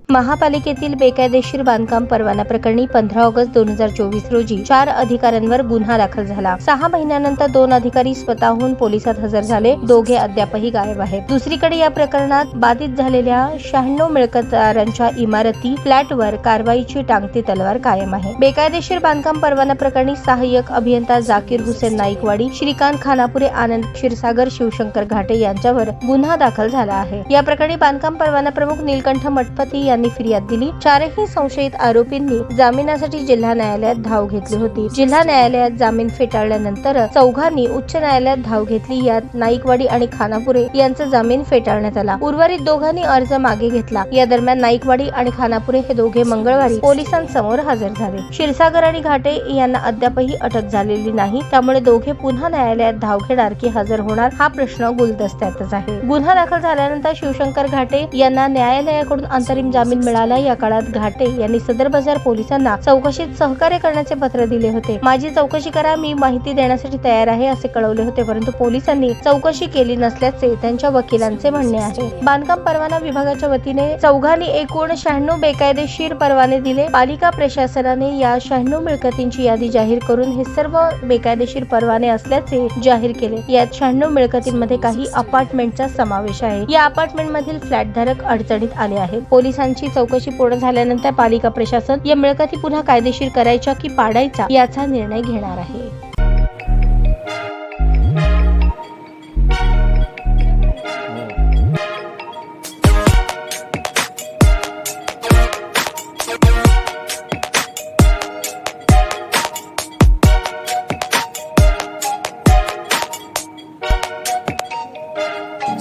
महापालिकेतील बेकायदेशीर बांधकाम परवाना प्रकरणी 15 ऑगस्ट 2024 रोजी 4 अधिकाऱ्यांवर गुन्हा दाखल झाला। 6 महिन्यानंतर 2 अधिकारी स्वतःहून पोलिसात हजर झाले, दोघे अद्यापही गायब आहेत। दुसरीकडे या प्रकरणात बाधित झालेल्या 96 मिळकतदारांच्या इमारती, फ्लॅटवर कारवाईची टांगती तलवार कायम आहे। बेकायदेशीर बांधकाम परवाना प्रकरणी सहाय्यक अभियंता जाकीर हुसेन नाईकवाडी, श्रीकांत खानापुरे, आनंद क्षीरसागर, शिवशंकर घाटे यांच्यावर गुन्हा दाखल झाला आहे। या प्रकरणी बांधकाम परवाना प्रमुख नीलकंठ मठपती यांनी फिर्याद दिली। 4ही संशयित आरोपींनी जामिनासाठी जिल्हा न्यायालयात धाव घेतली होती। जिल्हा न्यायालयात जामीन फेटाळल्यानंतर चौघांनी उच्च न्यायालयात धाव घेतली। यात नाईकवाडी आणि खानापुरे यांचा जामीन फेटाळण्यात आला। उर्वरित दोघांनी अर्ज मागे घेतला। या दरम्यान नाईकवाडी आणि खानापुरे हे दोघे मंगळवारी पोलिसांसमोर हजर झाले। क्षीरसागर आणि घाटे यांना अद्यापही अटक झालेली नाही, त्यामुळे दोघे पुन्हा न्यायालयात धाव घेणार की हजर होणार हा प्रश्न गुलदस्त्यातच आहे। गुन्हा दाखल झाल्यानंतर शिवशंकर घाटे यांना न्यायालयाकडून अंतरिम जामीन मिळाला। या काळात घाटे यांनी सदर बाजार पोलिसांना चौकशीत सहकार्य करण्याचे पत्र दिले होते। माझी चौकशी करा, मी माहिती देण्यासाठी तयार आहे असे कळवले होते, परंतु पोलिसांनी चौकशी केली नसल्याचे त्यांच्या वकिलांचे म्हणणे आहे। बांधकाम परवाना विभागाच्या वतीने चौघांनी एकूण 96 बेकायदेशीर परवाने दिले। पालिका प्रशासनाने या 96 मिळकतींची यादी जाहीर करून हे सर्व बेकायदेशीर परवाने असल्याचे जाहीर केले। यात 96 मिळकतींमध्ये काही अपार्टमेंटचा समावेश आहे। या अपार्टमेंट मधील फ्लॅटधारक अडचणीत आले आहेत। पोलिसांची चौकशी पूर्ण झाल्यानंतर पालिका प्रशासन या मिळकती पुन्हा कायदेशीर करायच्या की पाडायचा याचा निर्णय घेणार आहे।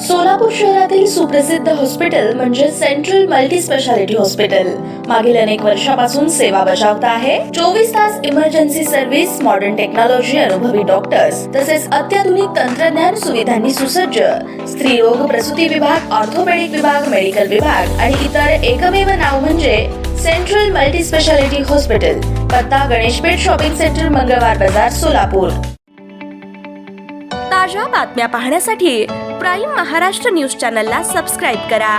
सोलापूर शहरातील सुप्रसिद्ध हॉस्पिटल म्हणजे सेंट्रल मल्टी स्पेशालिटी हॉस्पिटल मागील अनेक वर्षापासून सेवा बजावत आहे। 24 तास इमर्जन्सी सर्व्हिस, मॉडर्न टेक्नॉलॉजी, अनुभवी डॉक्टर्स तसेच अत्याधुनिक तंत्रज्ञान सुविधांनी सुसज्ज स्त्रीरोग प्रसूती विभाग, ऑर्थोपेडिक विभाग, मेडिकल विभाग आणि इतर एकमेव नाव म्हणजे सेंट्रल मल्टी स्पेशालिटी हॉस्पिटल। पत्ता गणेशपेठ शॉपिंग सेंटर, मंगळवार बाजार, सोलापूर। ताज्या बातम्या पाहण्यासाठी प्राईम महाराष्ट्र न्यूज चॅनलला सबस्क्राईब करा।